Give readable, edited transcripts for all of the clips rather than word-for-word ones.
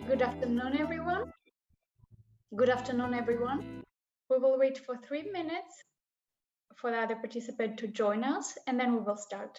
Good afternoon, everyone. Good afternoon, everyone. We will wait for 3 minutes for the other participant to join us, and then we will start.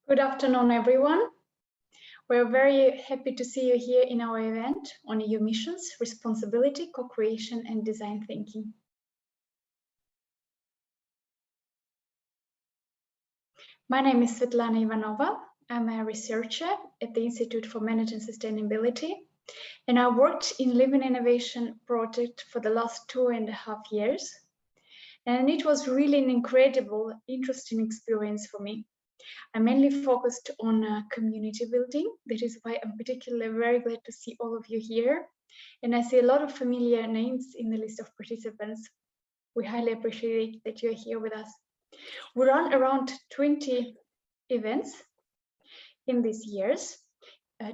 Good afternoon, everyone. We're very happy to see you here in our event on EU missions, responsibility, co-creation and design thinking. My name is Svetlana Ivanova. I'm a researcher at the Institute for Managing Sustainability, and I worked in Living Innovation project for the last 2.5 years. And it was really an incredible, interesting experience for me. I mainly focused on community building. That is why I'm particularly very glad to see all of you here. And I see a lot of familiar names in the list of participants. We highly appreciate that you're here with us. We run around 20 events in these years,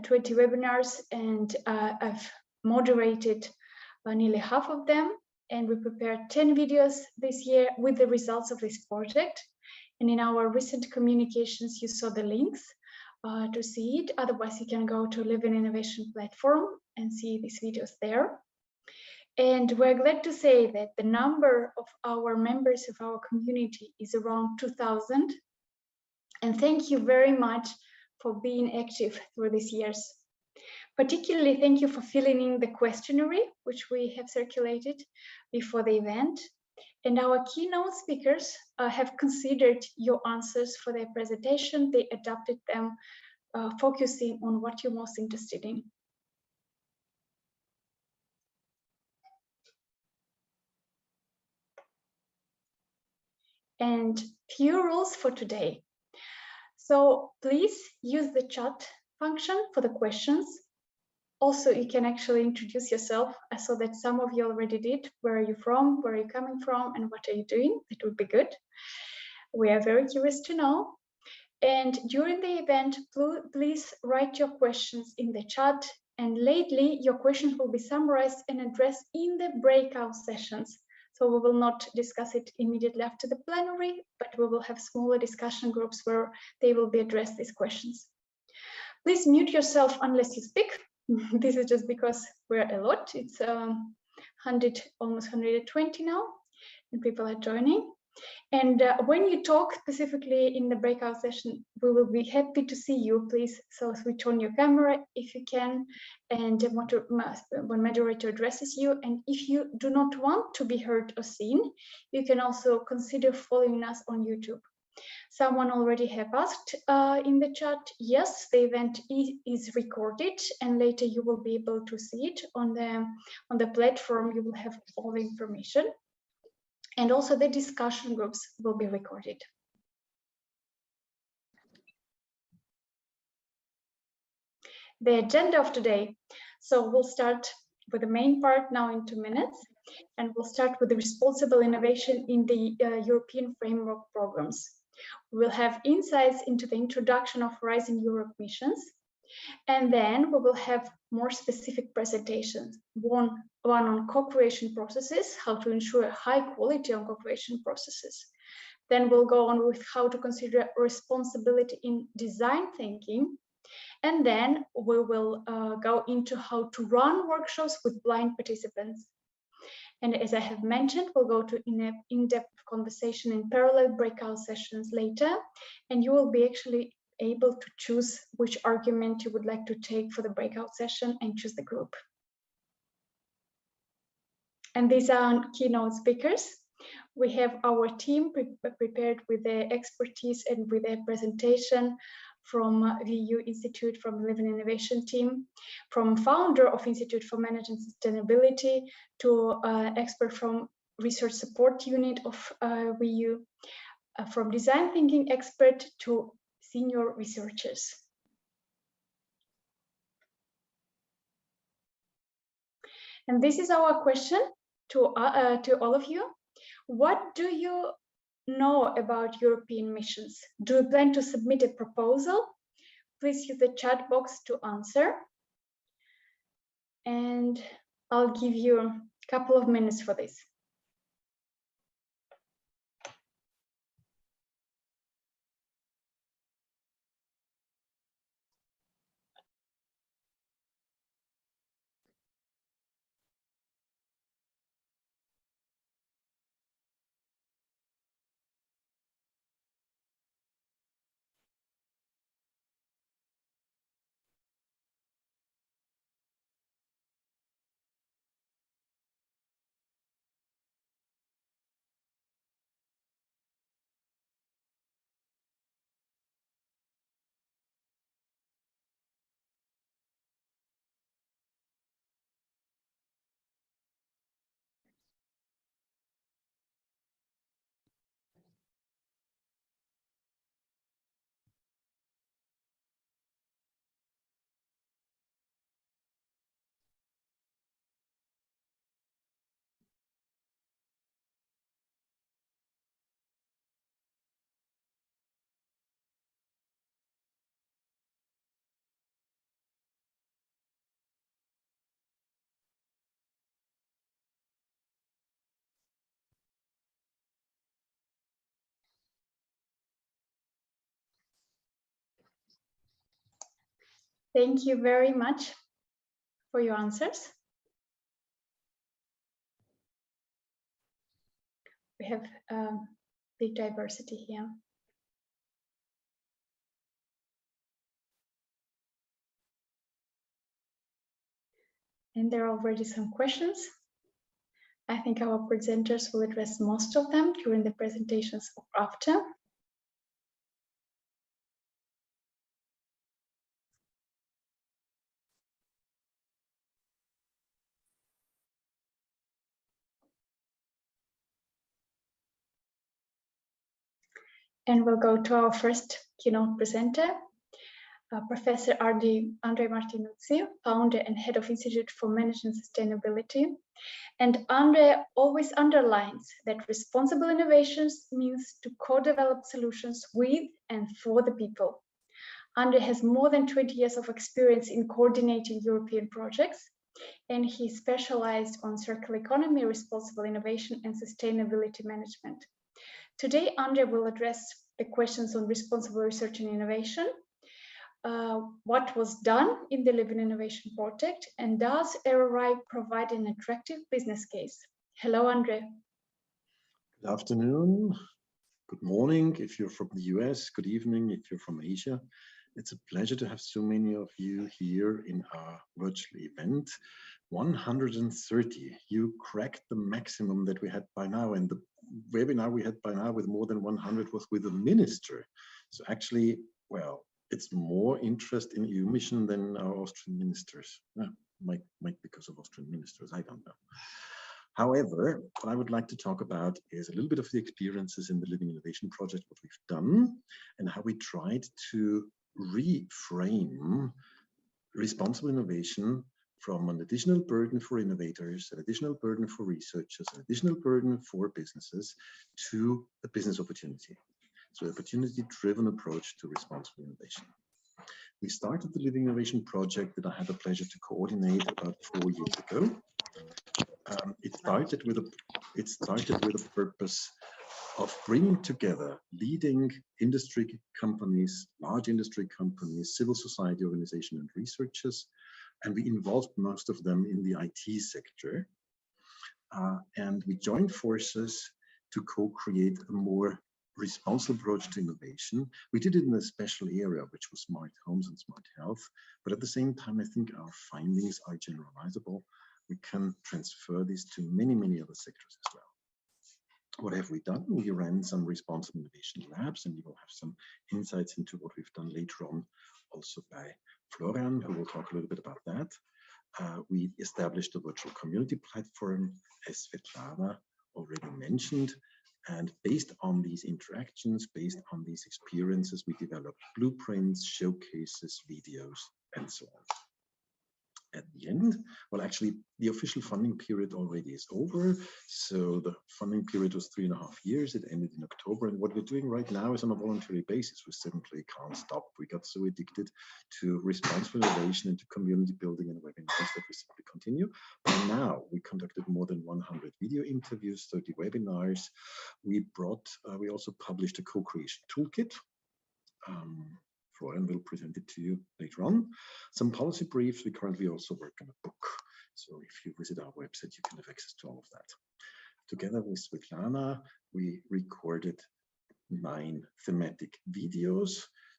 20 webinars, and I've moderated nearly half of them. And we prepared 10 videos this year with the results of this project. And in our recent communications, you saw the links to see it. Otherwise, you can go to Living Innovation platform and see these videos there. And we're glad to say that the number of our members of our community is around 2,000. And thank you very much for being active through these years. Particularly, thank you for filling in the questionnaire, which we have circulated before the event. And our keynote speakers have considered your answers for their presentation. They adapted them, focusing on what you're most interested in. And few rules for today. So please use the chat function for the questions. Also, you can actually introduce yourself. I saw that some of you already did. Where are you from? Where are you coming from? And what are you doing? That would be good. We are very curious to know. And during the event, please write your questions in the chat. And lately, your questions will be summarized and addressed in the breakout sessions. So we will not discuss it immediately after the plenary, but we will have smaller discussion groups where they will be addressed, these questions. Please mute yourself unless you speak. This is just because we're a lot. It's almost 120 now, and people are joining. And when you talk specifically in the breakout session, we will be happy to see you. Please switch on your camera if you can, and when moderator addresses you. And if you do not want to be heard or seen, you can also consider following us on YouTube. Someone already have asked in the chat. Yes, the event is recorded, and later you will be able to see it on the platform. You will have all the information, and also the discussion groups will be recorded. The agenda of today. So we'll start with the main part now in 2 minutes, and we'll start with the responsible innovation in the European framework programs. We'll have insights into the introduction of Horizon Europe missions, and then we will have more specific presentations. One on co-creation processes, how to ensure high quality on co-creation processes. Then we'll go on with how to consider responsibility in design thinking. And then we will go into how to run workshops with blind participants. And as I have mentioned, we'll go to in-depth conversation in parallel breakout sessions later, and you will be actually able to choose which argument you would like to take for the breakout session and choose the group. And these are keynote speakers. We have our team prepared with their expertise and with their presentation from the EU Institute, from Living Innovation team, from founder of Institute for Managing Sustainability to expert from Research Support Unit of EU, from design thinking expert to senior researchers. And this is our question to all of you. What do you know about European missions? Do you plan to submit a proposal? Please use the chat box to answer. And I'll give you a couple of minutes for this. Thank you very much for your answers. We have big diversity here. And there are already some questions. I think our presenters will address most of them during the presentations or after. And we'll go to our first keynote presenter, Professor Andre Martinuzzi, founder and head of Institute for Management Sustainability. And Andre always underlines that responsible innovations means to co-develop solutions with and for the people. Andre has more than 20 years of experience in coordinating European projects, and he specialized on circular economy, responsible innovation, and sustainability management. Today, Andre will address the questions on responsible research and innovation, what was done in the Living Innovation Project, and does RRI provide an attractive business case? Hello, Andre. Good afternoon, good morning if you're from the US, good evening if you're from Asia. It's a pleasure to have so many of you here in our virtual event. 130, you cracked the maximum that we had by now, and the webinar we had by now with more than 100 was with a minister. So actually, well, it's more interest in EU mission than our Austrian ministers. Might because of Austrian ministers, I don't know. However, what I would like to talk about is a little bit of the experiences in the Living Innovation Project, what we've done, and how we tried to reframe responsible innovation from an additional burden for innovators, an additional burden for researchers, an additional burden for businesses, to a business opportunity. So opportunity-driven approach to responsible innovation. We started the Living Innovation Project that I had the pleasure to coordinate about 4 years ago. It started with a purpose of bringing together leading industry companies, large industry companies, civil society organizations, and researchers, and we involved most of them in the IT sector. And we joined forces to co-create a more responsible approach to innovation. We did it in a special area, which was smart homes and smart health, but at the same time, I think our findings are generalizable. We can transfer this to many, many other sectors as well. What have we done? We ran some responsible innovation labs, and you will have some insights into what we've done later on, also by Florian, who will talk a little bit about that. We established a virtual community platform, as Svetlana already mentioned. And based on these interactions, based on these experiences, we developed blueprints, showcases, videos, and so on. At the end, well, actually, the official funding period already is over. So the funding period was 3.5 years. It ended in October. And what we're doing right now is on a voluntary basis. We simply can't stop. We got so addicted to responsible innovation and to community building and webinars that we simply continue. By now, we conducted more than 100 video interviews, 30 webinars. We also published a co-creation toolkit. Florian will present it to you later on. Some policy briefs. We currently also work on a book. So if you visit our website, you can have access to all of that. Together with Svetlana, we recorded 9 thematic videos.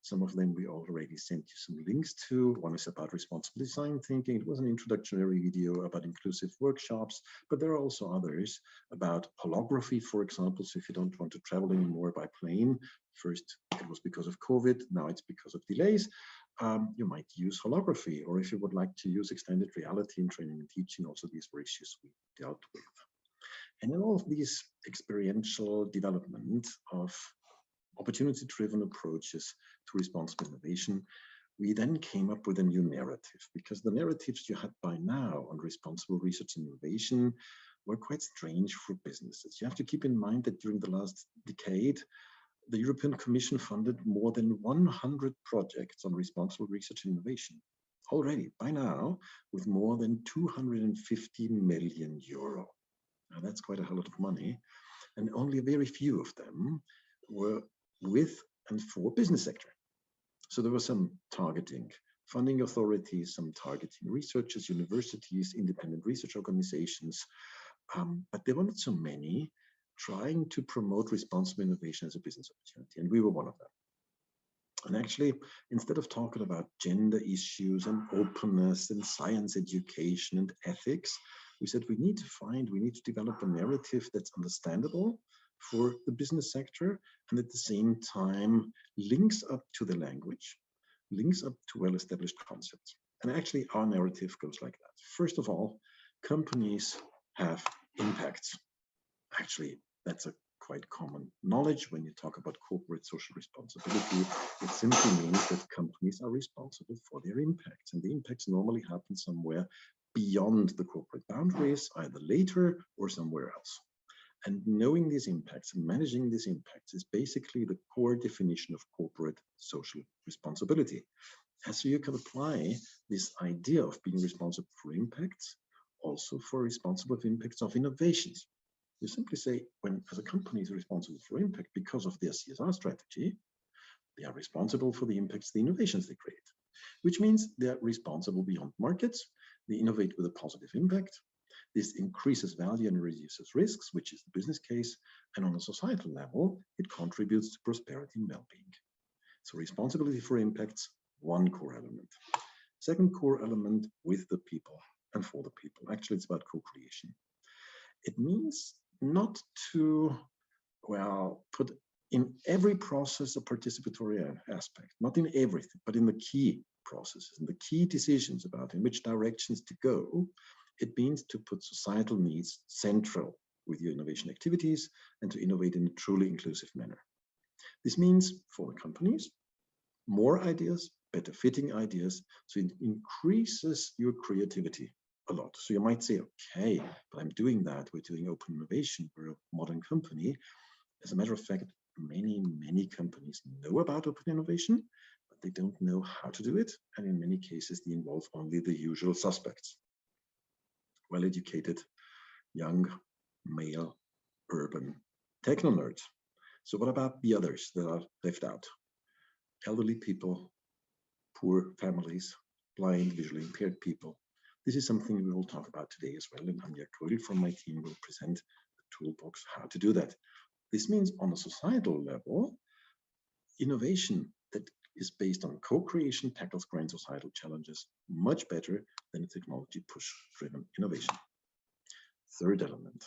Some of them we already sent you some links to. One is about responsible design thinking. It was an introductory video about inclusive workshops, but there are also others about holography, for example. So if you don't want to travel anymore by plane, first it was because of COVID, now it's because of delays, you might use holography. Or if you would like to use extended reality in training and teaching, also these were issues we dealt with. And in all of these experiential development of opportunity-driven approaches to responsible innovation, we then came up with a new narrative, because the narratives you had by now on responsible research and innovation were quite strange for businesses. You have to keep in mind that during the last decade, the European Commission funded more than 100 projects on responsible research and innovation. Already, by now, with more than 250 million euro. Now that's quite a lot of money, and only very few of them were with and for business sector. So there was some targeting funding authorities, some targeting researchers, universities, independent research organizations, but there were not so many trying to promote responsible innovation as a business opportunity, and we were one of them. And actually, instead of talking about gender issues and openness and science education and ethics, we said we need to develop a narrative that's understandable for the business sector and at the same time links up to the language, links up to well-established concepts. And actually, our narrative goes like that. First of all, companies have impacts. Actually, that's a quite common knowledge when you talk about corporate social responsibility. It simply means that companies are responsible for their impacts, and the impacts normally happen somewhere beyond the corporate boundaries, either later or somewhere else. And knowing these impacts and managing these impacts is basically the core definition of corporate social responsibility. And so you can apply this idea of being responsible for impacts also for responsible impacts of innovations. You simply say, when as a company is responsible for impact because of their CSR strategy, they are responsible for the impacts, the innovations they create, which means they're responsible beyond markets. They innovate with a positive impact. This increases value and reduces risks, which is the business case. And on a societal level, it contributes to prosperity and well-being. So responsibility for impacts, one core element. Second core element, with the people and for the people. Actually, it's about co-creation. It means not to, well, put in every process a participatory aspect, not in everything, but in the key processes and the key decisions about in which directions to go. It means to put societal needs central with your innovation activities and to innovate in a truly inclusive manner. This means for the companies, more ideas, better fitting ideas, so it increases your creativity a lot. So you might say, okay, but I'm doing that. We're doing open innovation. We're a modern company. As a matter of fact, many companies know about open innovation, but they don't know how to do it. And in many cases, they involve only the usual suspects. Well-educated, young, male, urban techno nerds. So what about the others that are left out? Elderly people, poor families, blind, visually impaired people. This is something we will talk about today as well, and Anja Krögl from my team will present the toolbox how to do that. This means on a societal level, innovation that is based on co-creation tackles grand societal challenges much better than a technology push-driven innovation. Third element,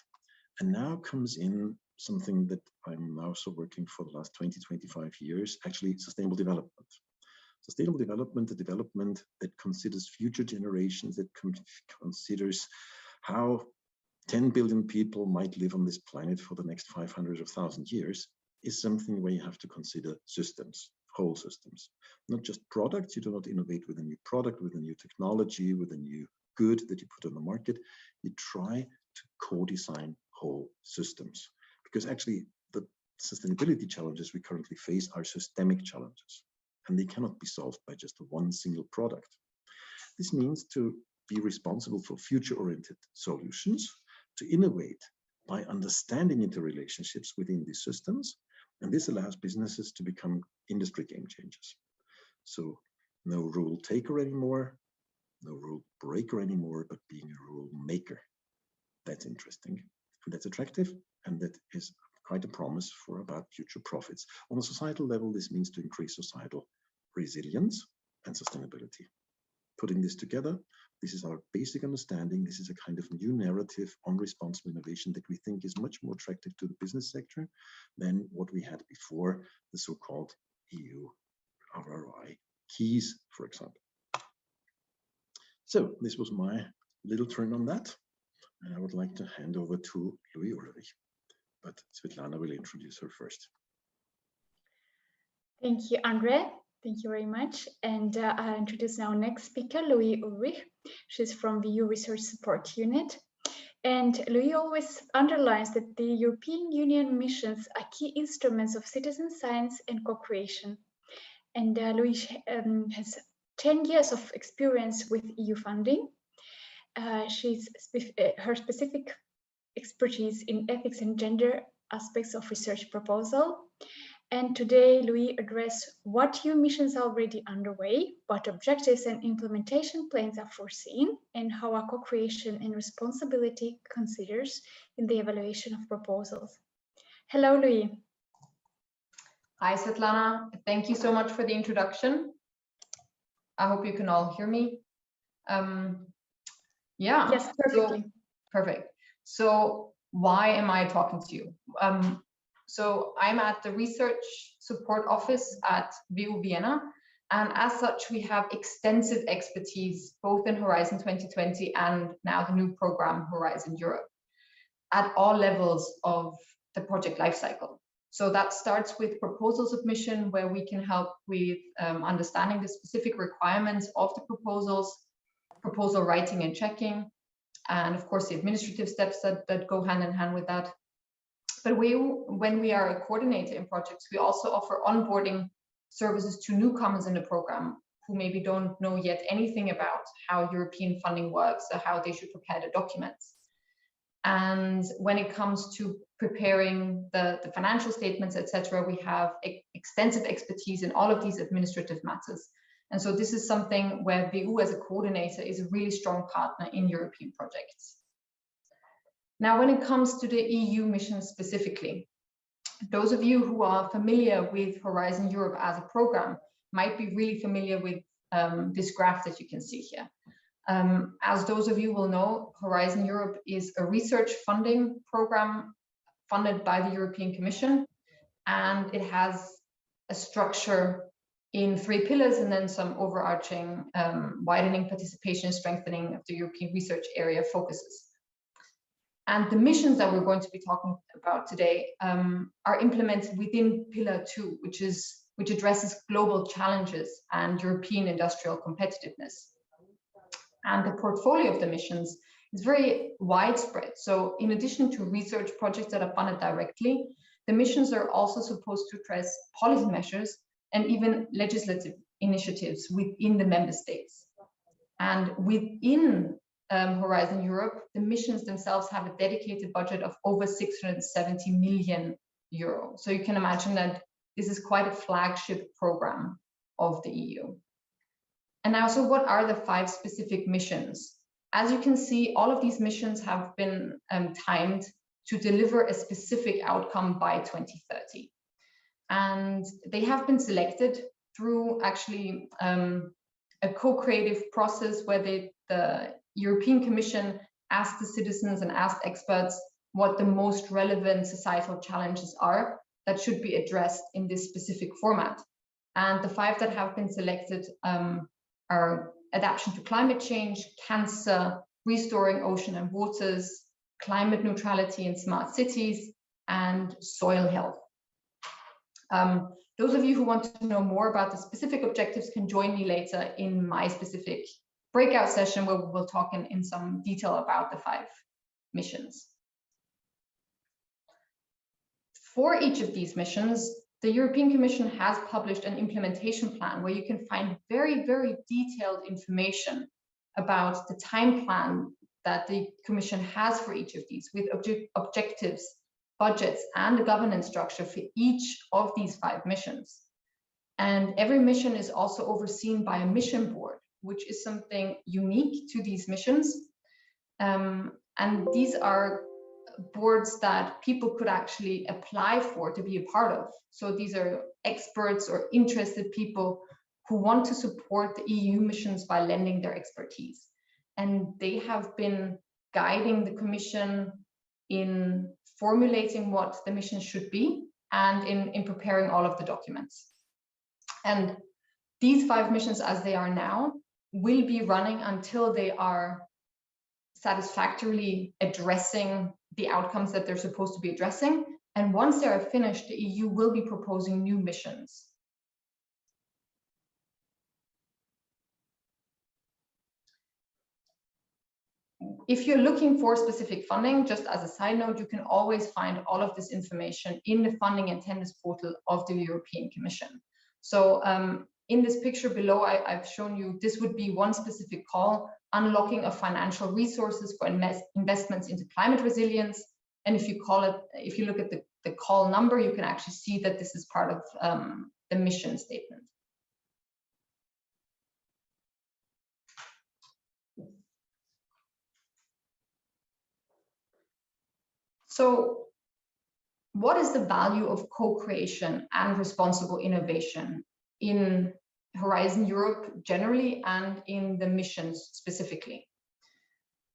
and now comes in something that I'm now also working for the last 20-25 years, actually sustainable development. Sustainable development, a development that considers future generations, that considers how 10 billion people might live on this planet for the next 500 or 1,000 years, is something where you have to consider systems, whole systems, not just products. You do not innovate with a new product, with a new technology, with a new good that you put on the market. You try to co-design whole systems, because actually the sustainability challenges we currently face are systemic challenges, and they cannot be solved by just one single product. This means to be responsible for future-oriented solutions, to innovate by understanding interrelationships within these systems, and this allows businesses to become industry game changers. So no rule taker anymore, no rule breaker anymore, but being a rule maker. That's interesting, and that's attractive, and that is quite a promise for about future profits. On a societal level, this means to increase societal resilience and sustainability. Putting this together, this is our basic understanding. This is a kind of new narrative on responsible innovation that we think is much more attractive to the business sector than what we had before, the so-called EU RRI keys, for example. So this was my little turn on that, and I would like to hand over to Louis Ulrich, but Svetlana will introduce her first. Thank you, Andre. Thank you very much. And I'll introduce our next speaker, Louis Ulrich. She's from the EU Research Support Unit. And Louis always underlines that the European Union missions are key instruments of citizen science and co-creation. And Louis has 10 years of experience with EU funding. Her specific expertise in ethics and gender aspects of research proposal And today, Louis addressed what EU missions are already underway, what objectives and implementation plans are foreseen, and how our co-creation and responsibility considers in the evaluation of proposals. Hello, Louis. Hi, Svetlana. Thank you so much for the introduction. I hope you can all hear me. Yeah. Yes, perfectly. Perfect. So why am I talking to you? So I'm at the Research Support Office at WU Vienna, and as such, we have extensive expertise both in Horizon 2020 and now the new program Horizon Europe at all levels of the project lifecycle. So that starts with proposal submission, where we can help with understanding the specific requirements of the proposals, proposal writing and checking, and of course the administrative steps that go hand in hand with that. But when we are a coordinator in projects, we also offer onboarding services to newcomers in the program who maybe don't know yet anything about how European funding works or how they should prepare the documents. And when it comes to preparing the financial statements, etc., we have extensive expertise in all of these administrative matters. And so this is something where WU as a coordinator is a really strong partner in European projects. Now, when it comes to the EU mission specifically, those of you who are familiar with Horizon Europe as a program might be really familiar with this graph that you can see here. As those of you will know, Horizon Europe is a research funding program funded by the European Commission, and it has a structure in 3 pillars and then some overarching widening participation and strengthening of the European research area focuses. And the missions that we're going to be talking about today are implemented within Pillar 2, which addresses global challenges and European industrial competitiveness. And the portfolio of the missions is very widespread. So in addition to research projects that are funded directly, the missions are also supposed to address policy measures and even legislative initiatives within the member states. And within Horizon Europe, the missions themselves have a dedicated budget of over 670 million euro. So you can imagine that this is quite a flagship program of the EU. And now, so what are the 5 specific missions? As you can see, all of these missions have been timed to deliver a specific outcome by 2030. And they have been selected through actually a co-creative process where the European Commission asked the citizens and asked experts what the most relevant societal challenges are that should be addressed in this specific format. And the 5 that have been selected are adaptation to climate change, cancer, restoring ocean and waters, climate neutrality in smart cities, and soil health. Those of you who want to know more about the specific objectives can join me later in my specific breakout session where we will talk in some detail about the 5 missions. For each of these missions, the European Commission has published an implementation plan where you can find very, very detailed information about the time plan that the Commission has for each of these, with objectives, budgets, and the governance structure for each of these 5 missions. And every mission is also overseen by a mission board, which is something unique to these missions. And these are boards that people could actually apply for to be a part of. So these are experts or interested people who want to support the EU missions by lending their expertise. And they have been guiding the Commission in formulating what the mission should be and in preparing all of the documents. And these 5 missions as they are now will be running until they are satisfactorily addressing the outcomes that they're supposed to be addressing. And once they are finished, the EU will be proposing new missions. If you're looking for specific funding, just as a side note, you can always find all of this information in the funding and tenders portal of the European Commission. So in this picture below, I've shown you, this would be one specific call, unlocking of financial resources for investments into climate resilience. And if you look at the the call number, you can actually see that this is part of the mission statement. So what is the value of co-creation and responsible innovation in Horizon Europe generally and in the missions specifically?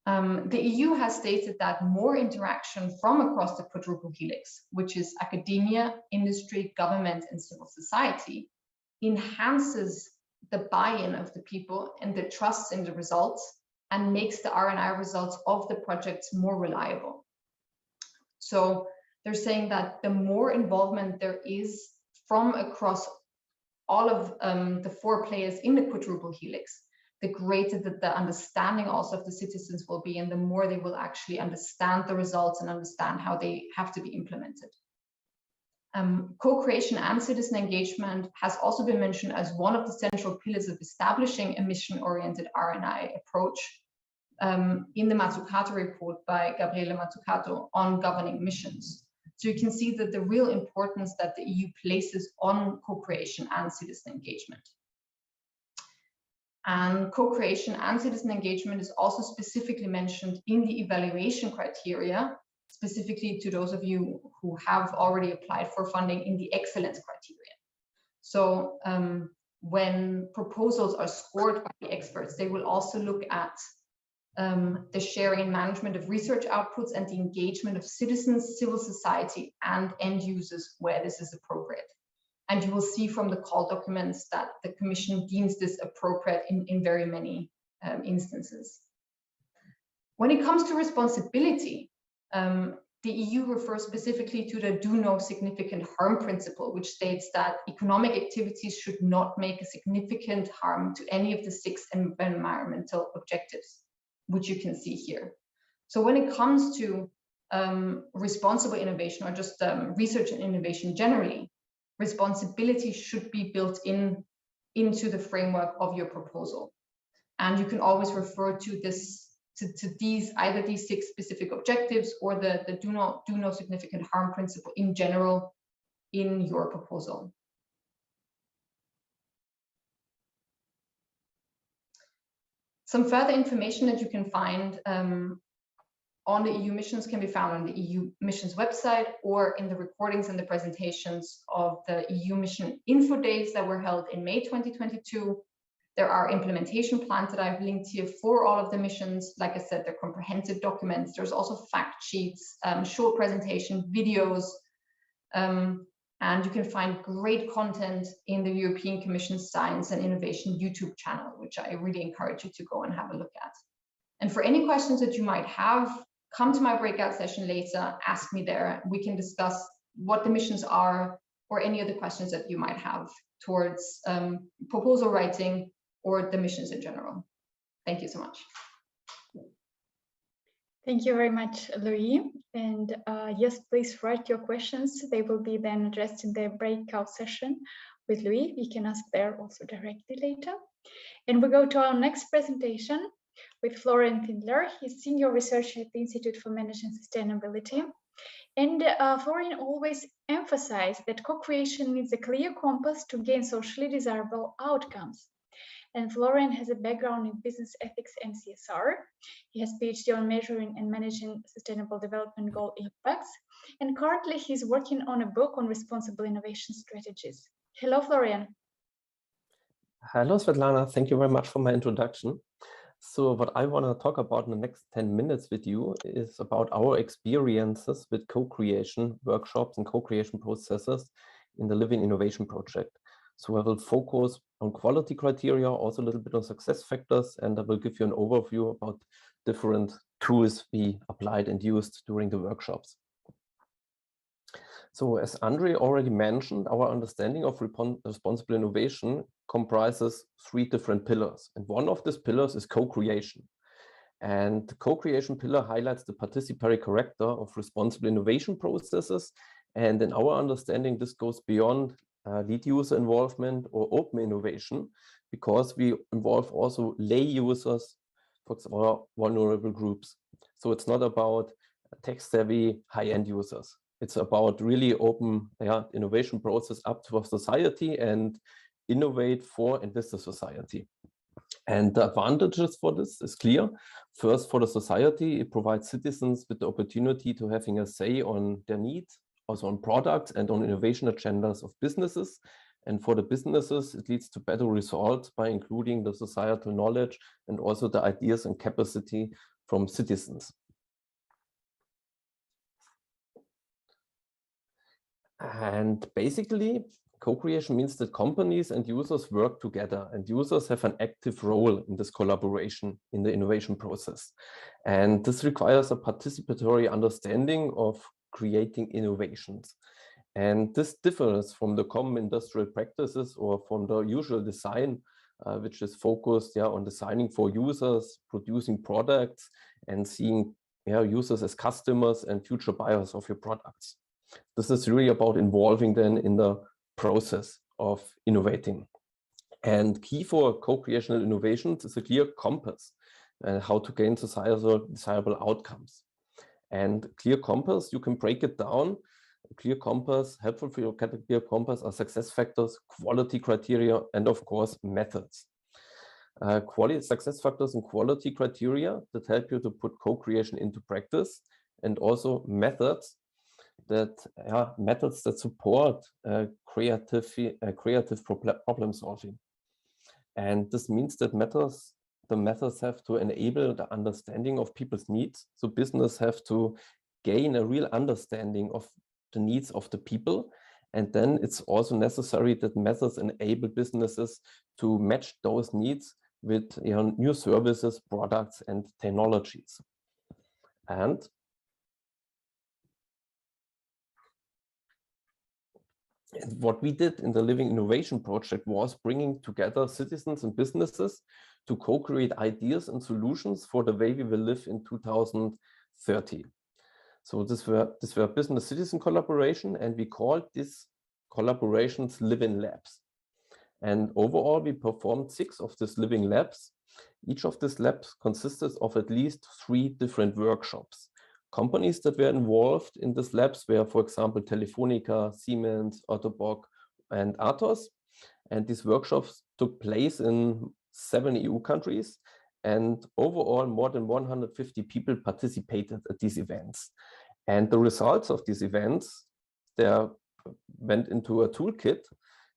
The EU has stated that more interaction from across the quadruple helix, which is academia, industry, government, and civil society, enhances the buy-in of the people and the trust in the results and makes the R&I results of the projects more reliable. So they're saying that the more involvement there is from across all of the 4 players in the quadruple helix, the greater the understanding also of the citizens will be, and the more they will actually understand the results and understand how they have to be implemented. Co-creation and citizen engagement has also been mentioned as one of the central pillars of establishing a mission-oriented R&I approach in the Mazzucato report by Gabriele Mazzucato on governing missions. So you can see that the real importance that the EU places on co-creation and citizen engagement. And co-creation and citizen engagement is also specifically mentioned in the evaluation criteria, specifically to those of you who have already applied for funding in the excellence criteria. So when proposals are scored by the experts, they will also look at the sharing and management of research outputs and the engagement of citizens, civil society, and end users where this is appropriate. And you will see from the call documents that the Commission deems this appropriate in very many instances. When it comes to responsibility, the EU refers specifically to the do no significant harm principle, which states that economic activities should not make a significant harm to any of the 6 environmental objectives, which you can see here. So when it comes to responsible innovation, or just research and innovation generally, responsibility should be built into the framework of your proposal. And you can always refer to this, to these, either these 6 specific objectives or the do no significant harm principle in general in your proposal. Some further information that you can find on the EU missions can be found on the EU missions website or in the recordings and the presentations of the EU mission info days that were held in May 2022. There are implementation plans that I've linked here for all of the missions. Like I said, they're comprehensive documents. There's also fact sheets, short presentation, videos, and you can find great content in the European Commission Science and Innovation YouTube channel, which I really encourage you to go and have a look at. And for any questions that you might have, come to my breakout session later, ask me there. We can discuss what the missions are or any other questions that you might have towards proposal writing or the missions in general. Thank you so much. Thank you very much, Louis. And yes, please write your questions. They will be then addressed in the breakout session with Louis. We can ask there also directly later. And we go to our next presentation with Florian Findler. He's senior researcher at the Institute for Managing Sustainability. And Florian always emphasized that co-creation needs a clear compass to gain socially desirable outcomes. And Florian has a background in business ethics and CSR. He has a PhD on measuring and managing sustainable development goal impacts. And currently he's working on a book on responsible innovation strategies. Hello, Florian. Hello, Svetlana. Thank you very much for my introduction. So what I want to talk about in the next 10 minutes with you is about our experiences with co-creation workshops and co-creation processes in the Living Innovation Project. So I will focus on quality criteria, also a little bit on success factors, and I will give you an overview about different tools we applied and used during the workshops. So as Andre already mentioned, our understanding of responsible innovation comprises 3 different pillars. And one of these pillars is co-creation. And the co-creation pillar highlights the participatory character of responsible innovation processes. And in our understanding, this goes beyond lead user involvement or open innovation, because we involve also lay users, for example, vulnerable groups. So it's not about tech-savvy high-end users. It's about really open innovation process up to society and innovate for and with the society. And the advantages for this is clear. First, for the society, it provides citizens with the opportunity to having a say on their needs, also on products and on innovation agendas of businesses. And for the businesses, it leads to better results by including the societal knowledge and also the ideas and capacity from citizens. And basically, co-creation means that companies and users work together, and users have an active role in this collaboration in the innovation process. And this requires a participatory understanding of creating innovations. And this differs from the common industrial practices or from the usual design, which is focused on designing for users, producing products, and seeing users as customers and future buyers of your products. This is really about involving them in the process of innovating. And key for co-creational innovations is a clear compass and how to gain societal desirable outcomes. And clear compass, you can break it down. A clear compass, helpful for your clear compass are success factors, quality criteria, and of course, methods. Quality success factors and quality criteria that help you to put co-creation into practice, and also methods that support creative problem solving. And this means that the methods have to enable the understanding of people's needs. So business have to gain a real understanding of the needs of the people. And then it's also necessary that methods enable businesses to match those needs with new services, products, and technologies. And what we did in the Living Innovation Project was bringing together citizens and businesses to co-create ideas and solutions for the way we will live in 2030. So this were business-citizen collaboration, and we called these collaborations Living Labs. And overall, we performed 6 of these Living Labs. Each of these labs consisted of at least 3 different workshops. Companies that were involved in these labs were, for example, Telefonica, Siemens, Ottobock, and Atos. And these workshops took place in 7 EU countries. And overall, more than 150 people participated at these events. And the results of these events, they went into a toolkit.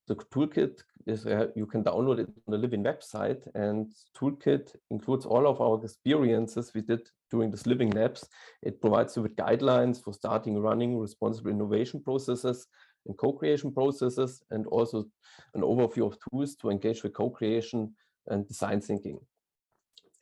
The toolkit is you can download it on the Living website, and toolkit includes all of our experiences we did during this Living Labs. It provides you with guidelines for starting, running responsible innovation processes and co-creation processes, and also an overview of tools to engage with co-creation and design thinking.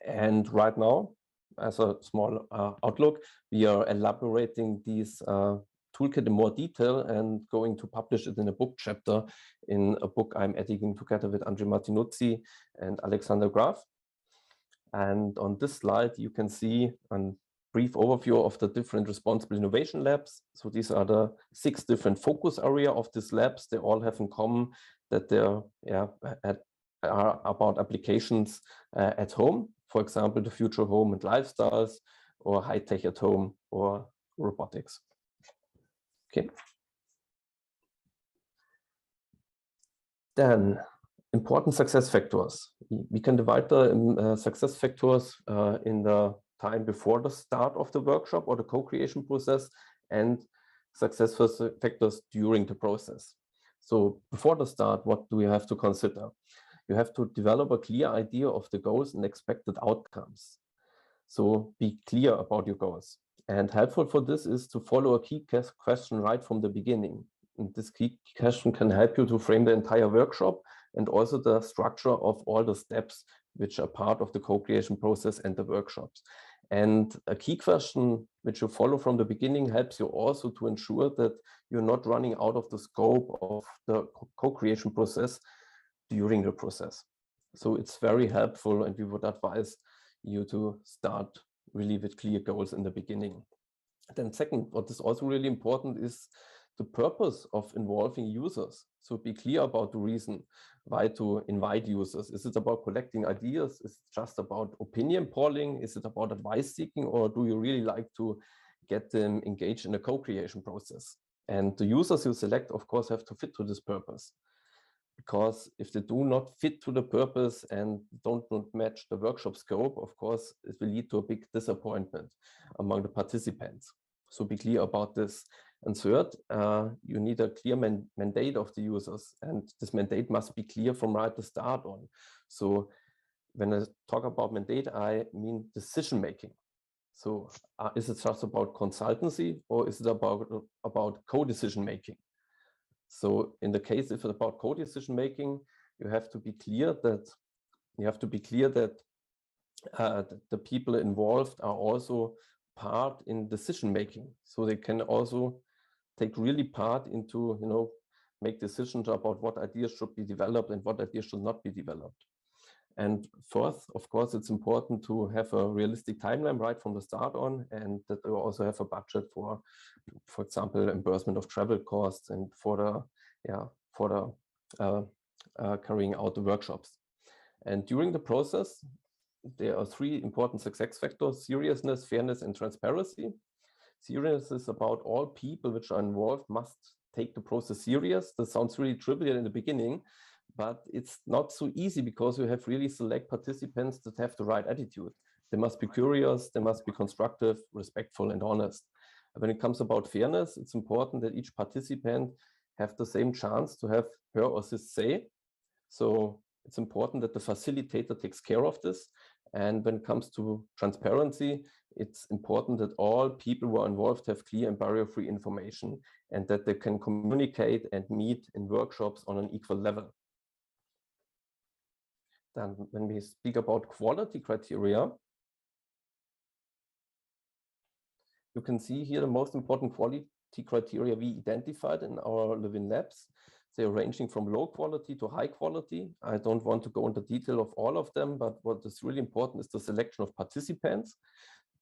And right now, as a small outlook, we are elaborating these toolkit in more detail and going to publish it in a book chapter in a book I'm editing together with Andre Martinuzzi and Alexander Graf. And on this slide, you can see a brief overview of the different responsible innovation labs. So these are the 6 different focus areas of these labs. They all have in common that they are about applications at home. For example, the future home and lifestyles, or high-tech at home, or robotics. Okay. Then important success factors. We can divide the success factors in the time before the start of the workshop or the co-creation process, and success factors during the process. So before the start, what do we have to consider? You have to develop a clear idea of the goals and expected outcomes. So be clear about your goals. And helpful for this is to follow a key question right from the beginning. And this key question can help you to frame the entire workshop and also the structure of all the steps which are part of the co-creation process and the workshops. And a key question which you follow from the beginning helps you also to ensure that you're not running out of the scope of the co-creation process during the process. So it's very helpful, and we would advise you to start really with clear goals in the beginning. Then second, what is also really important is the purpose of involving users. So be clear about the reason why to invite users. Is it about collecting ideas? Is it just about opinion polling? Is it about advice seeking? Or do you really like to get them engaged in a co-creation process. And the users you select, of course, have to fit to this purpose. Because if they do not fit to the purpose and don't match the workshop scope, of course, it will lead to a big disappointment among the participants. So be clear about this. And third, you need a clear mandate of the users, and this mandate must be clear from right to start on. So when I talk about mandate, I mean decision-making. So is it just about consultancy, or is it about co-decision-making? So in the case, if it's about co-decision making, you have to be clear that the people involved are also part in decision making. So they can also take really part into, make decisions about what ideas should be developed and what ideas should not be developed. And fourth, of course, it's important to have a realistic timeline right from the start on, and that you also have a budget for example, reimbursement of travel costs and for carrying out the workshops. And during the process, there are three important success factors: seriousness, fairness, and transparency. Seriousness is about all people which are involved must take the process serious. That sounds really trivial in the beginning, but it's not so easy because you have really select participants that have the right attitude. They must be curious, they must be constructive, respectful, and honest. When it comes about fairness, it's important that each participant have the same chance to have her or his say. So it's important that the facilitator takes care of this. And when it comes to transparency, it's important that all people who are involved have clear and barrier-free information, and that they can communicate and meet in workshops on an equal level. Then when we speak about quality criteria, you can see here the most important quality criteria we identified in our Living Labs. They're ranging from low quality to high quality. I don't want to go into detail of all of them, but what is really important is the selection of participants,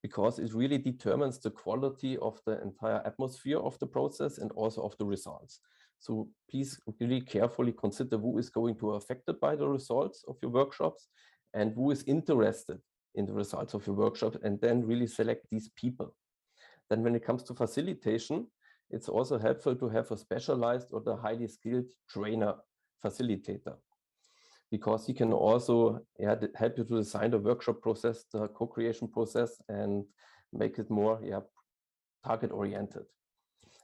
because it really determines the quality of the entire atmosphere of the process and also of the results. So please really carefully consider who is going to be affected by the results of your workshops and who is interested in the results of your workshop, and then really select these people. Then when it comes to facilitation, it's also helpful to have a specialized or a highly skilled trainer facilitator, because he can also help you to design the workshop process, the co-creation process, and make it more target-oriented.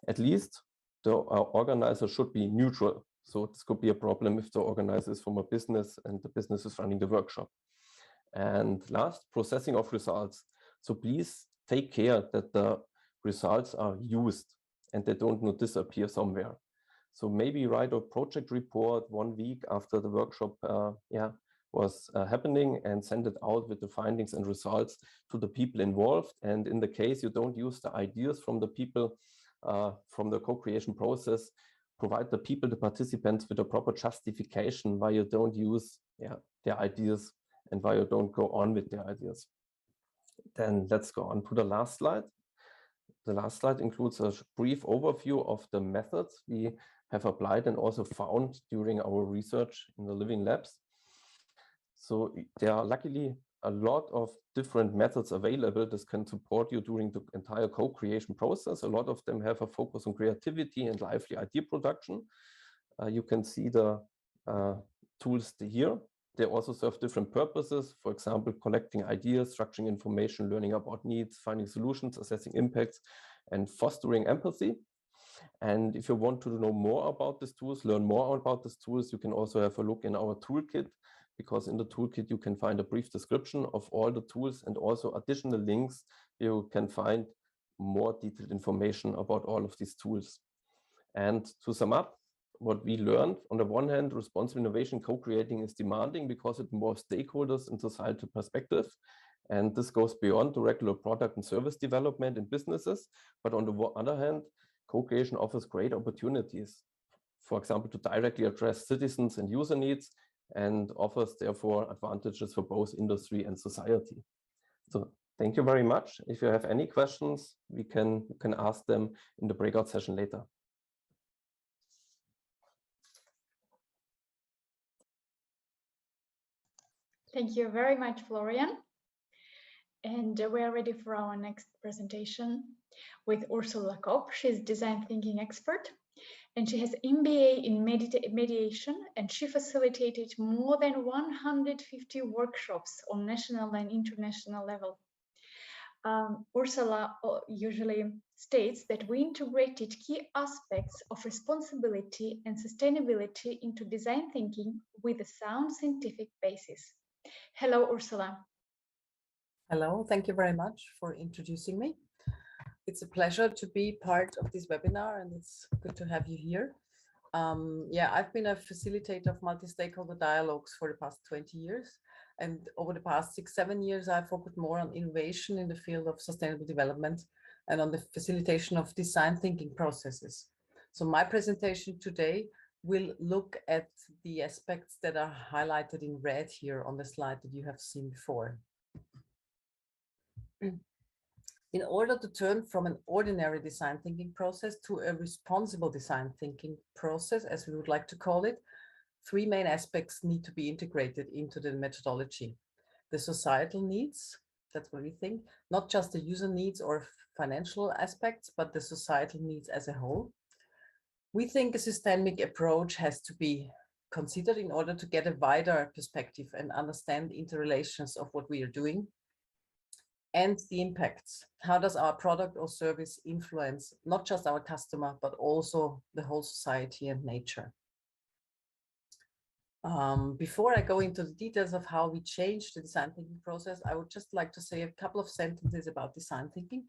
At least the organizer should be neutral. So this could be a problem if the organizer is from a business and the business is running the workshop. And last, processing of results. So please take care that the results are used and they don't disappear somewhere. So maybe write a project report 1 week after the workshop was happening, and send it out with the findings and results to the people involved. And in the case you don't use the ideas from the people from the co-creation process, provide the people, the participants, with a proper justification why you don't use their ideas and why you don't go on with their ideas. Then let's go on to the last slide. The last slide includes a brief overview of the methods we have applied and also found during our research in the Living Labs. So there are luckily a lot of different methods available that can support you during the entire co-creation process. A lot of them have a focus on creativity and lively idea production. You can see the tools here. They also serve different purposes. For example, collecting ideas, structuring information, learning about needs, finding solutions, assessing impacts, and fostering empathy. And if you want to know more about these tools, learn more about these tools, you can also have a look in our toolkit, because in the toolkit you can find a brief description of all the tools and also additional links. You can find more detailed information about all of these tools. And to sum up, what we learned, on the one hand, responsible innovation co-creating is demanding because it involves stakeholders and societal perspective. And this goes beyond the regular product and service development in businesses. But on the other hand, co-creation offers great opportunities, for example, to directly address citizens and user needs, and offers therefore advantages for both industry and society. So thank you very much. If you have any questions, you can ask them in the breakout session later. Thank you very much, Florian. And we are ready for our next presentation. with Ursula Kopp. She's design thinking expert, and she has MBA in mediation, and she facilitated more than 150 workshops on national and international level. Ursula usually states that we integrated key aspects of responsibility and sustainability into design thinking with a sound scientific basis. Hello, Ursula. Hello, thank you very much for introducing me. It's a pleasure to be part of this webinar, and it's good to have you here. Yeah, I've been a facilitator of multi-stakeholder dialogues for the past 20 years. And over the past 6-7 years, I've focused more on innovation in the field of sustainable development and on the facilitation of design thinking processes. So my presentation today will look at the aspects that are highlighted in red here on the slide that you have seen before. In order to turn from an ordinary design thinking process to a responsible design thinking process, as we would like to call it, 3 main aspects need to be integrated into the methodology. The societal needs, that's what we think, not just the user needs or financial aspects, but the societal needs as a whole. We think a systemic approach has to be considered in order to get a wider perspective and understand the interrelations of what we are doing and the impacts. How does our product or service influence not just our customer, but also the whole society and nature? Before I go into the details of how we changed the design thinking process, I would just like to say a couple of sentences about design thinking.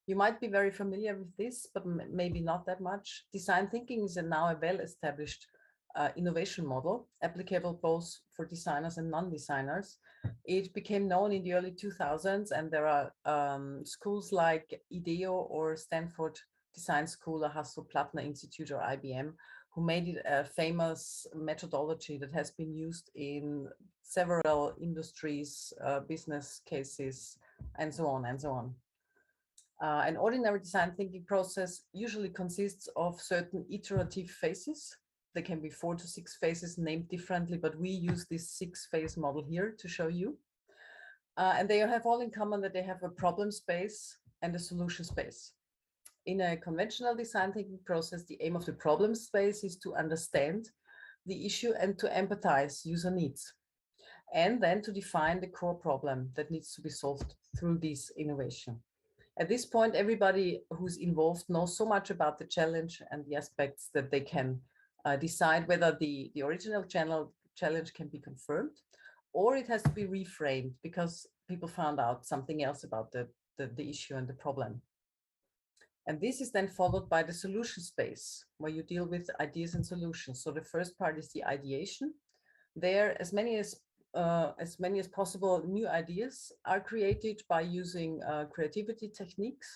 You might be very familiar with this, but maybe not that much. Design thinking is now a well-established innovation model, applicable both for designers and non-designers. It became known in the early 2000s, and there are schools like IDEO or Stanford Design School, or Hasso-Plattner Institute or IBM, who made it a famous methodology that has been used in several industries, business cases, and so on and so on. An ordinary design thinking process usually consists of certain iterative phases. There can be 4 to 6 phases named differently, but we use this 6-phase model here to show you. And they have all in common that they have a problem space and a solution space. In a conventional design thinking process, the aim of the problem space is to understand the issue and to empathize user needs, and then to define the core problem that needs to be solved through this innovation. At this point, everybody who's involved knows so much about the challenge and the aspects that they can decide whether the original challenge can be confirmed, or it has to be reframed because people found out something else about the issue and the problem. And this is then followed by the solution space, where you deal with ideas and solutions. So the first part is the ideation. There, as many as possible new ideas are created by using creativity techniques.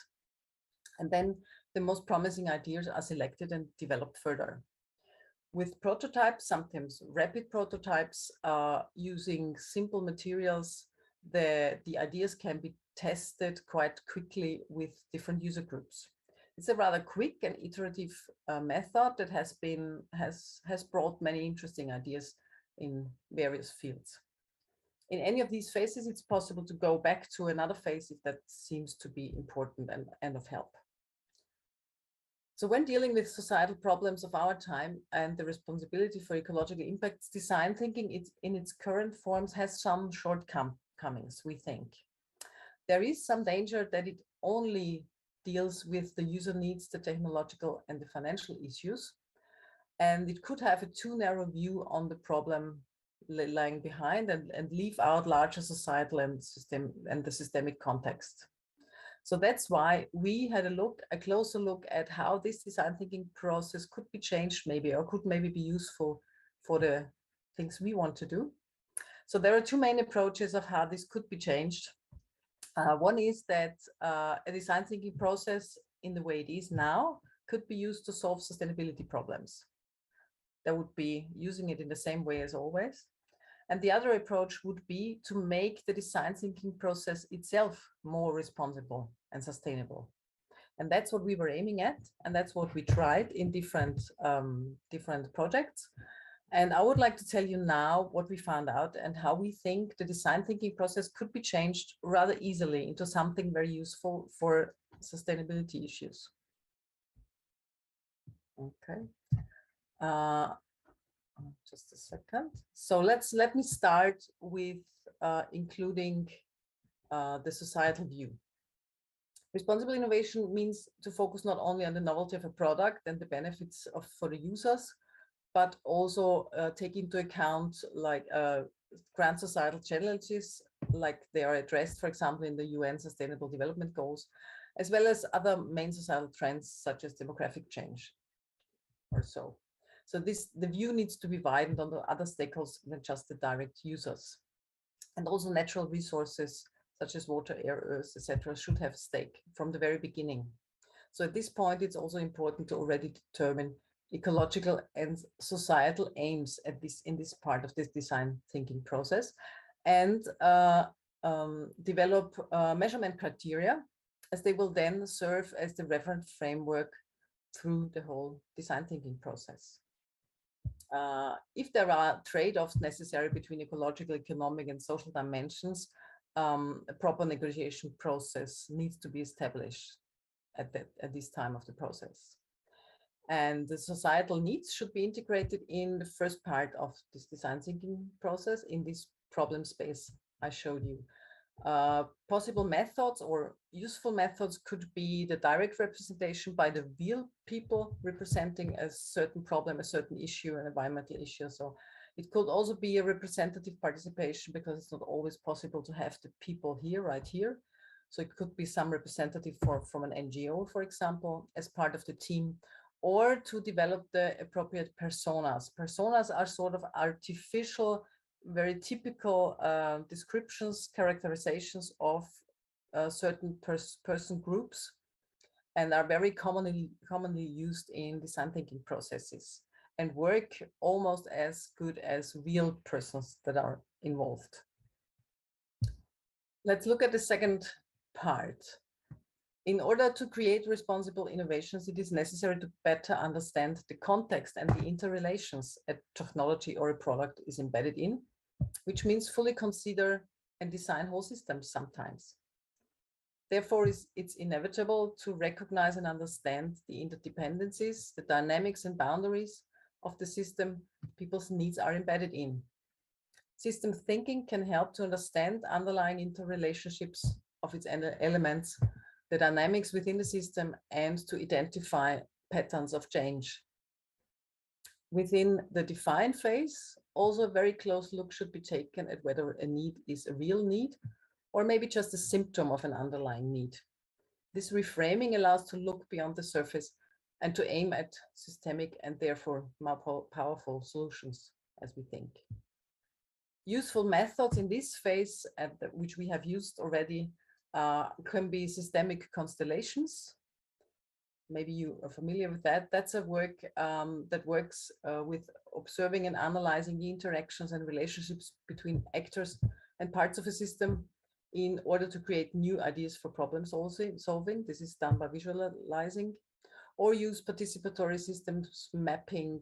And then the most promising ideas are selected and developed further. With prototypes, sometimes rapid prototypes, using simple materials, the ideas can be tested quite quickly with different user groups. It's a rather quick and iterative method that has brought many interesting ideas in various fields. In any of these phases, it's possible to go back to another phase if that seems to be important and of help. So when dealing with societal problems of our time and the responsibility for ecological impacts, design thinking in its current forms has some shortcomings, we think. There is some danger that it only deals with the user needs, the technological and the financial issues, and it could have a too narrow view on the problem lying behind and leave out larger societal and the systemic context. So that's why we had a closer look at how this design thinking process could be changed maybe, or could maybe be useful for the things we want to do. So there are 2 main approaches of how this could be changed. One is that a design thinking process in the way it is now could be used to solve sustainability problems. That would be using it in the same way as always. And the other approach would be to make the design thinking process itself more responsible and sustainable. And that's what we were aiming at, and that's what we tried in different projects. And I would like to tell you now what we found out and how we think the design thinking process could be changed rather easily into something very useful for sustainability issues. Okay. Just a second. So let me start with including the societal view. Responsible innovation means to focus not only on the novelty of a product and the benefits for the users, but also take into account like grand societal challenges, like they are addressed, for example, in the UN Sustainable Development Goals, as well as other main societal trends such as demographic change or so. So the view needs to be widened on the other stakeholders than just the direct users. And also natural resources such as water, air, earth, etc. should have stake from the very beginning. So at this point, it's also important to already determine ecological and societal aims in this part of this design thinking process, and develop measurement criteria, as they will then serve as the reference framework through the whole design thinking process. If there are trade-offs necessary between ecological, economic, and social dimensions, a proper negotiation process needs to be established at this time of the process. And the societal needs should be integrated in the first part of this design thinking process in this problem space I showed you. Possible methods or useful methods could be the direct representation by the real people representing a certain problem, a certain issue, an environmental issue. So it could also be a representative participation, because it's not always possible to have the people here, right here. So it could be some representative from an NGO, for example, as part of the team, or to develop the appropriate personas. Personas are sort of artificial, very typical descriptions, characterizations of certain person groups, and are very commonly used in design thinking processes, and work almost as good as real persons that are involved. Let's look at the second part. In order to create responsible innovations, it is necessary to better understand the context and the interrelations a technology or a product is embedded in, which means fully consider and design whole systems sometimes. Therefore, it's inevitable to recognize and understand the interdependencies, the dynamics and boundaries of the system people's needs are embedded in. System thinking can help to understand underlying interrelationships of its elements, the dynamics within the system, and to identify patterns of change. Within the define phase, also a very close look should be taken at whether a need is a real need or maybe just a symptom of an underlying need. This reframing allows to look beyond the surface and to aim at systemic and therefore more powerful solutions, as we think. Useful methods in this phase, which we have used already, can be systemic constellations. Maybe you are familiar with that. That's a work that works with observing and analyzing the interactions and relationships between actors and parts of a system in order to create new ideas for problem solving. This is done by visualizing, or use participatory systems mapping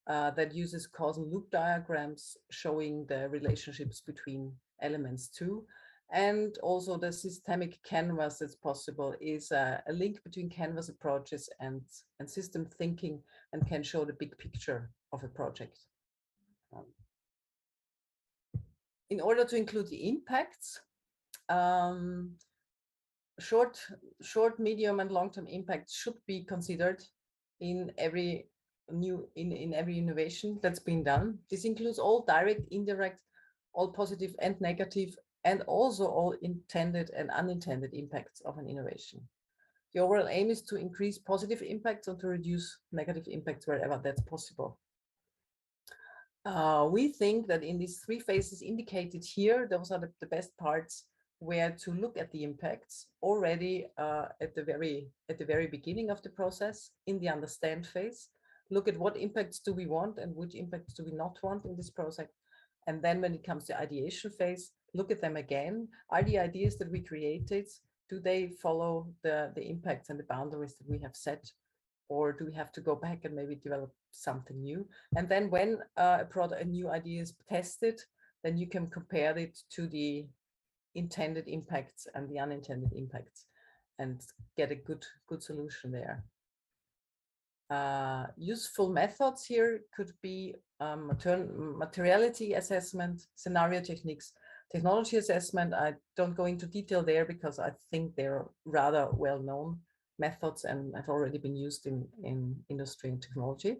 that uses causal loop diagrams showing the relationships between elements too. And also the systemic canvas that's possible is a link between canvas approaches and system thinking, and can show the big picture of a project. In order to include the impacts, short, medium, and long-term impacts should be considered in every every innovation that's been done. This includes all direct, indirect, all positive and negative, and also all intended and unintended impacts of an innovation. The overall aim is to increase positive impacts and to reduce negative impacts wherever that's possible. We think that in these three phases indicated here, those are the best parts where to look at the impacts already at the very beginning of the process, in the understand phase. Look at what impacts do we want and which impacts do we not want in this project. And then when it comes to ideation phase, look at them again. Are the ideas that we created, do they follow the impacts and the boundaries that we have set? Or do we have to go back and maybe develop something new? And then when a new idea is tested, then you can compare it to the intended impacts and the unintended impacts. get a good solution there. Useful methods here could be materiality assessment, scenario techniques, technology assessment. I don't go into detail there because I think they're rather well-known methods and have already been used in industry and technology.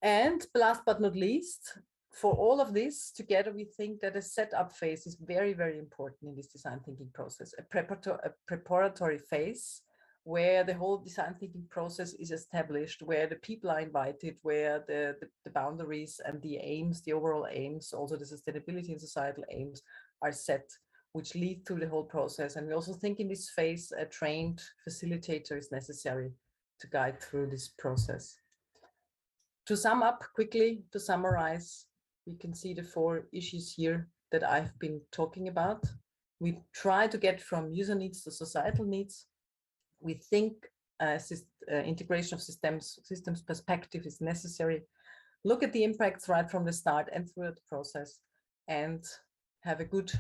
And last but not least, for all of this together, we think that a setup phase is very, very important in this design thinking process, a preparatory phase where the whole design thinking process is established, where the people are invited, where the boundaries and the aims, the overall aims, also the sustainability and societal aims are set, which lead through the whole process. And we also think in this phase, a trained facilitator is necessary to guide through this process. To sum up quickly, to summarize, you can see the 4 issues here that I've been talking about. We try to get from user needs to societal needs. We think integration of systems perspective is necessary. Look at the impacts right from the start and throughout the process, and have a good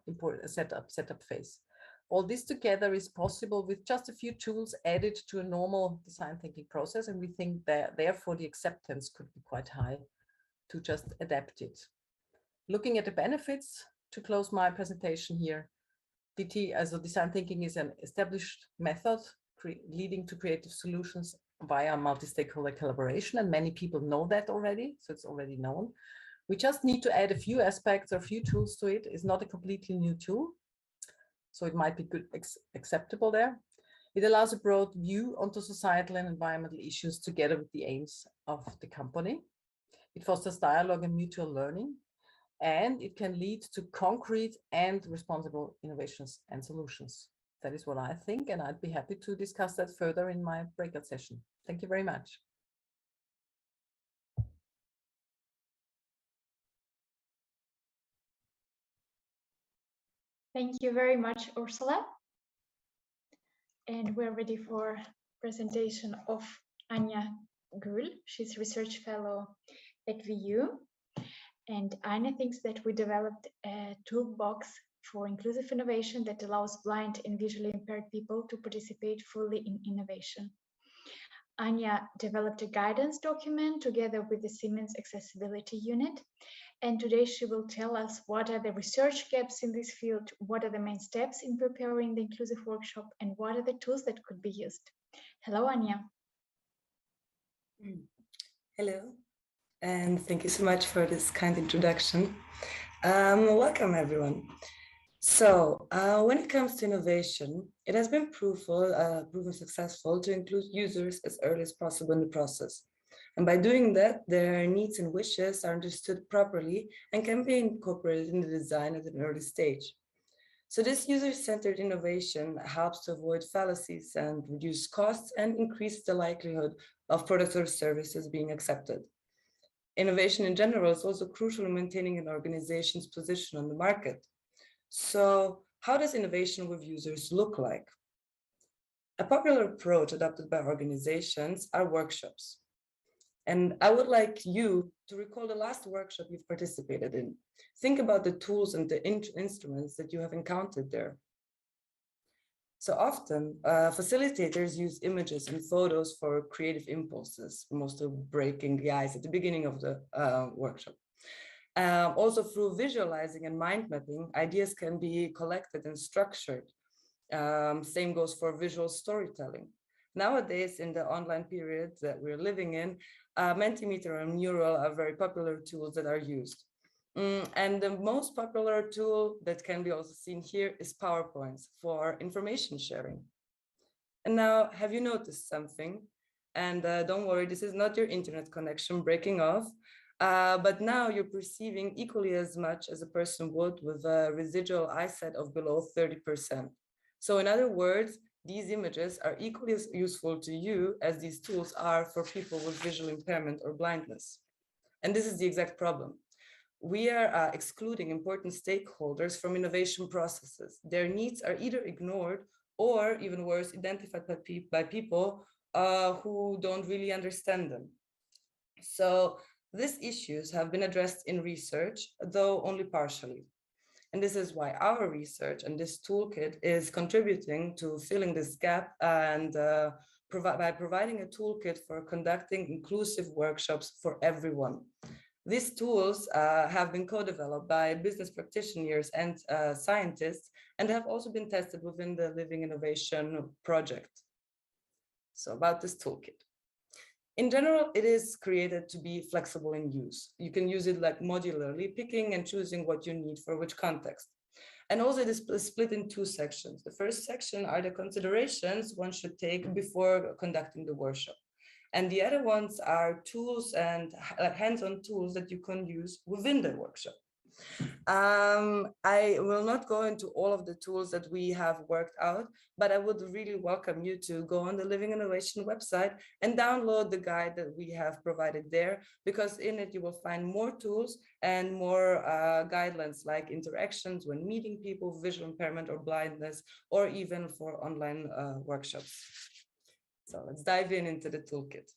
important setup phase. All this together is possible with just a few tools added to a normal design thinking process, and we think that therefore the acceptance could be quite high to just adapt it. Looking at the benefits, to close my presentation here, DT as a design thinking is an established method leading to creative solutions via multi-stakeholder collaboration, and many people know that already, so it's already known. We just need to add a few aspects or a few tools to it. It's not a completely new tool, so it might be good, acceptable there. It allows a broad view onto societal and environmental issues together with the aims of the company. It fosters dialogue and mutual learning, and it can lead to concrete and responsible innovations and solutions. That is what I think, and I'd be happy to discuss that further in my breakout session. Thank you very much. Thank you very much, Ursula. And we're ready for presentation of Anja Gül. She's research fellow at VU. And Anja thinks that we developed a toolbox for inclusive innovation that allows blind and visually impaired people to participate fully in innovation. Anja developed a guidance document together with the Siemens Accessibility Unit. And today she will tell us what are the research gaps in this field, what are the main steps in preparing the inclusive workshop, and what are the tools that could be used. Hello, Anja. Hello, and thank you so much for this kind introduction. Welcome, everyone. So when it comes to innovation, it has been proven successful to include users as early as possible in the process. And by doing that, their needs and wishes are understood properly and can be incorporated in the design at an early stage. So this user-centered innovation helps to avoid fallacies and reduce costs and increase the likelihood of products or services being accepted. Innovation in general is also crucial in maintaining an organization's position on the market. So how does innovation with users look like? A popular approach adopted by organizations are workshops. And I would like you to recall the last workshop you've participated in. Think about the tools and the instruments that you have encountered there. So often, facilitators use images and photos for creative impulses, mostly breaking the ice at the beginning of the workshop. Also through visualizing and mind mapping, ideas can be collected and structured. Same goes for visual storytelling. Nowadays, in the online period that we're living in, Mentimeter and Mural are very popular tools that are used. And the most popular tool that can be also seen here is PowerPoints for information sharing. And now, have you noticed something? And don't worry, this is not your internet connection breaking off, but now you're perceiving equally as much as a person would with a residual eyesight of below 30%. So in other words, these images are equally as useful to you as these tools are for people with visual impairment or blindness. And this is the exact problem. We are excluding important stakeholders from innovation processes. Their needs are either ignored or, even worse, identified by people who don't really understand them. So these issues have been addressed in research, though only partially. And this is why our research and this toolkit is contributing to filling this gap and by providing a toolkit for conducting inclusive workshops for everyone. These tools have been co-developed by business practitioners and scientists, and have also been tested within the Living Innovation project. So about this toolkit. In general, it is created to be flexible in use. You can use it like modularly, picking and choosing what you need for which context. And also it is split in two sections. The first section are the considerations one should take before conducting the workshop. And the other ones are tools and hands-on tools that you can use within the workshop. I will not go into all of the tools that we have worked out, but I would really welcome you to go on the Living Innovation website and download the guide that we have provided there, because in it you will find more tools and more guidelines like interactions when meeting people, visual impairment or blindness, or even for online workshops. So let's dive into the toolkit.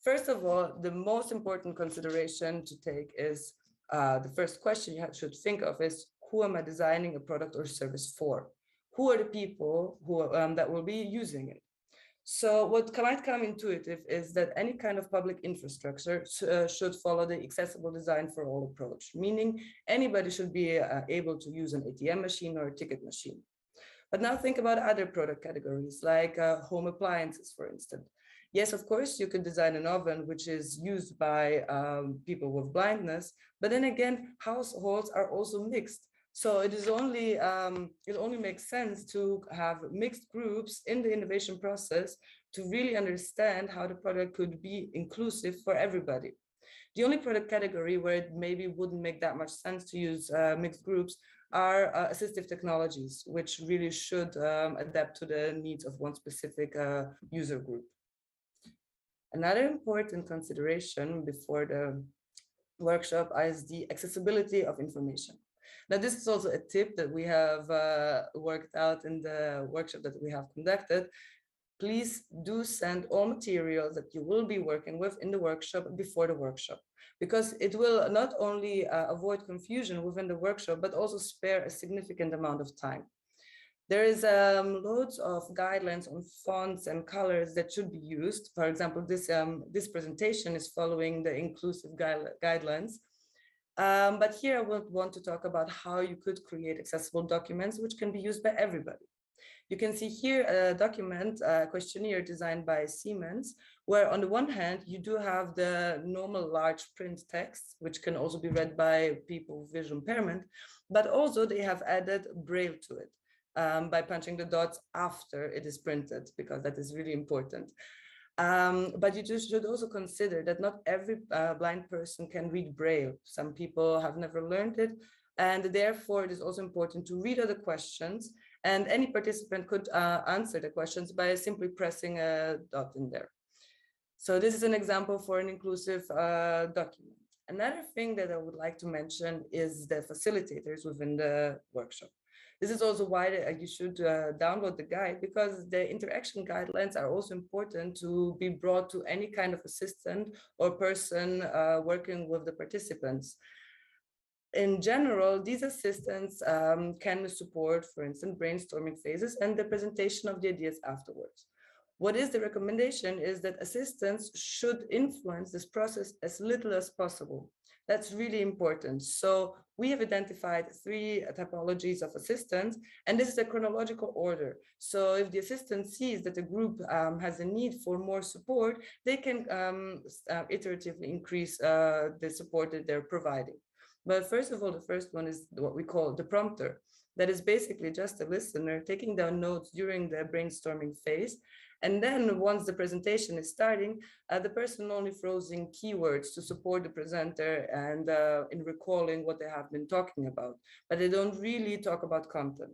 First of all, the most important consideration to take is the first question you should think of is, who am I designing a product or service for? Who are the people who that will be using it? So what might come intuitive is that any kind of public infrastructure should follow the accessible design for all approach, meaning anybody should be able to use an ATM machine or a ticket machine. But now think about other product categories like home appliances, for instance. Yes, of course, you could design an oven which is used by people with blindness, but then again, households are also mixed. So it is only it only makes sense to have mixed groups in the innovation process to really understand how the product could be inclusive for everybody. The only product category where it maybe wouldn't make that much sense to use mixed groups are assistive technologies, which really should adapt to the needs of one specific user group. Another important consideration before the workshop is the accessibility of information. Now, this is also a tip that we have worked out in the workshop that we have conducted. Please do send all materials that you will be working with in the workshop before the workshop, because it will not only avoid confusion within the workshop, but also spare a significant amount of time. There is loads of guidelines on fonts and colors that should be used. For example, this presentation is following the inclusive guidelines. But here I would want to talk about how you could create accessible documents which can be used by everybody. You can see here a document, a questionnaire designed by Siemens, where on the one hand, you do have the normal large print text, which can also be read by people with visual impairment, but also they have added Braille to it. By punching the dots after it is printed, because that is really important. But you just should also consider that not every blind person can read Braille. Some people have never learned it, and therefore it is also important to read other questions, and any participant could answer the questions by simply pressing a dot in there. So this is an example for an inclusive document. Another thing that I would like to mention is the facilitators within the workshop. This is also why you should download the guide, because the interaction guidelines are also important to be brought to any kind of assistant or person working with the participants. In general, these assistants can support, for instance, brainstorming phases and the presentation of the ideas afterwards. What is the recommendation is that assistants should influence this process as little as possible. That's really important. So we have identified 3 typologies of assistants, and this is a chronological order. So if the assistant sees that the group has a need for more support, they can iteratively increase the support that they're providing. But first of all, the first one is what we call the prompter. That is basically just a listener taking down notes during the brainstorming phase. And then once the presentation is starting, the person only throws in keywords to support the presenter and in recalling what they have been talking about, but they don't really talk about content.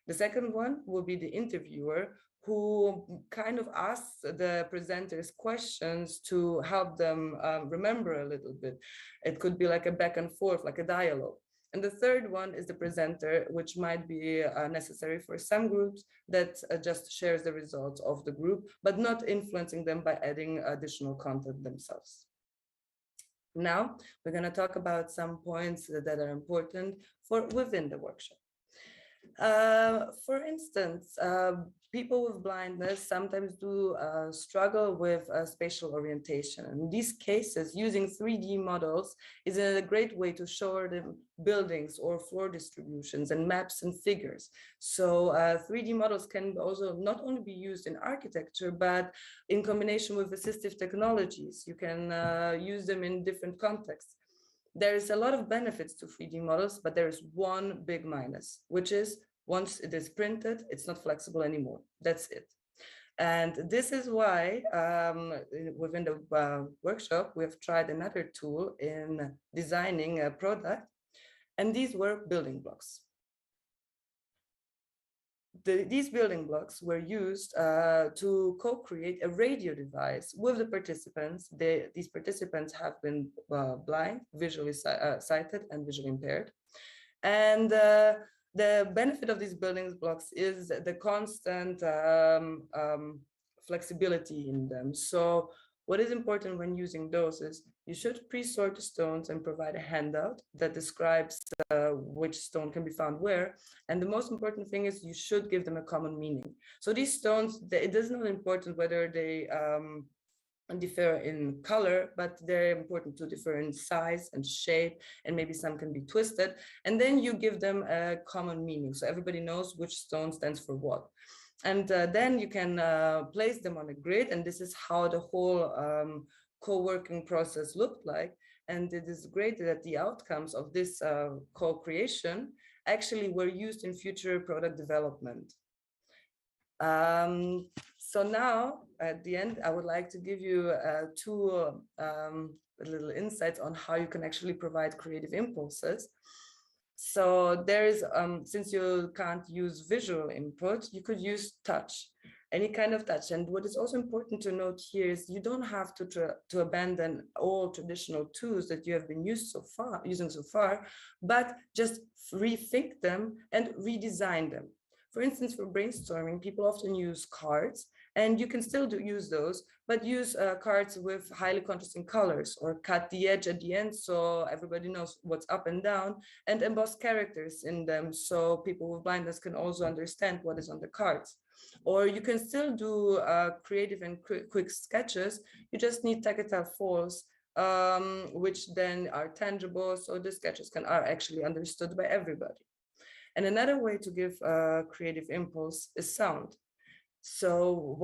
The second one will be the interviewer, who kind of asks the presenters questions to help them remember a little bit. It could be like a back and forth, like a dialogue. And the third one is the presenter, which might be necessary for some groups, that just shares the results of the group, but not influencing them by adding additional content themselves. Now, we're going to talk about some points that are important for within the workshop. For instance, people with blindness sometimes do struggle with spatial orientation. In these cases, using 3D models is a great way to show them buildings or floor distributions and maps and figures. So 3D models can also not only be used in architecture, but in combination with assistive technologies. You can use them in different contexts. There's a lot of benefits to 3D models, but there is one big minus, which is once it is printed, it's not flexible anymore. That's it. And this is why within the workshop, we've tried another tool in designing a product, and these were building blocks. These building blocks were used to co-create a radio device with the participants. These participants have been blind, visually sighted, and visually impaired. And the benefit of these building blocks is the constant flexibility in them. So what is important when using those is you should pre-sort the stones and provide a handout that describes which stone can be found where. And the most important thing is you should give them a common meaning. So these stones, it is not important whether they differ in color, but they're important to differ in size and shape, and maybe some can be twisted. And then you give them a common meaning, so everybody knows which stone stands for what. And then you can place them on a grid, and this is how the whole co-working process looked like. And it is great that the outcomes of this co-creation actually were used in future product development. So now, at the end, I would like to give you two little insights on how you can actually provide creative impulses. So there is, since you can't use visual input, you could use touch, any kind of touch. And what is also important to note here is you don't have to abandon all traditional tools that you have been using so far, but just rethink them and redesign them. For instance, for brainstorming, people often use cards, and you can still use those, but use cards with highly contrasting colors, or cut the edge at the end so everybody knows what's up and down, and emboss characters in them so people with blindness can also understand what is on the cards. Or you can still do creative and quick sketches. You just need tactile foils, which then are tangible, so the sketches are actually understood by everybody. And another way to give creative impulse is sound. So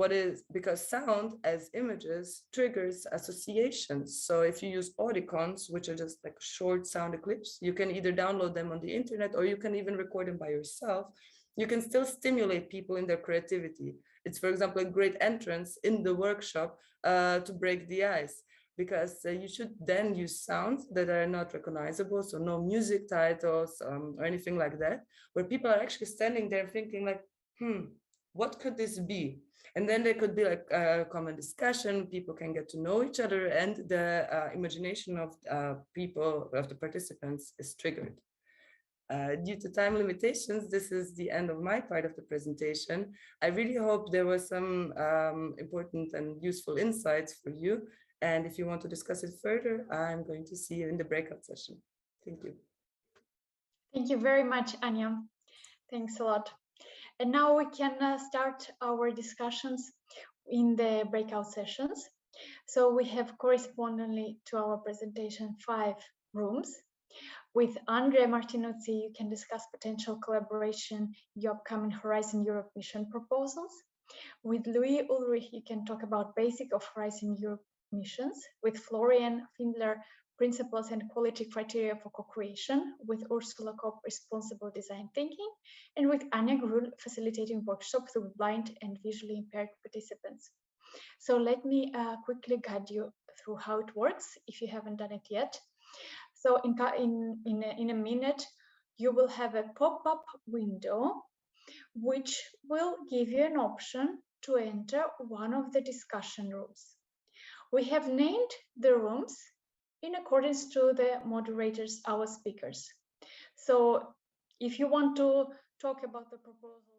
because sound as images triggers associations. So if you use audicons, which are just like short sound clips, you can either download them on the internet, or you can even record them by yourself. You can still stimulate people in their creativity. It's, for example, a great entrance in the workshop to break the ice, because you should then use sounds that are not recognizable, so no music titles or anything like that, where people are actually standing there thinking like, what could this be? And then there could be like a common discussion, people can get to know each other, and the imagination of the participants is triggered. Due to time limitations, this is the end of my part of the presentation. I really hope there was some important and useful insights for you. And if you want to discuss it further, I'm going to see you in the breakout session. Thank you. Thank you very much, Anya. Thanks a lot. And now we can start our discussions in the breakout sessions. So we have correspondingly to our presentation 5 rooms. With Andrea Martinuzzi, you can discuss potential collaboration, your upcoming Horizon Europe mission proposals. With Louis Ulrich, you can talk about basic of Horizon Europe missions. With Florian Findler, principles and quality criteria for co-creation. With Ursula Kopp, responsible design thinking. And with Anya Grul, facilitating workshops with blind and visually impaired participants. So let me quickly guide you through how it works if you haven't done it yet. So in a minute, you will have a pop-up window which will give you an option to enter one of the discussion rooms. We have named the rooms in accordance to the moderators, our speakers. So if you want to talk about the proposal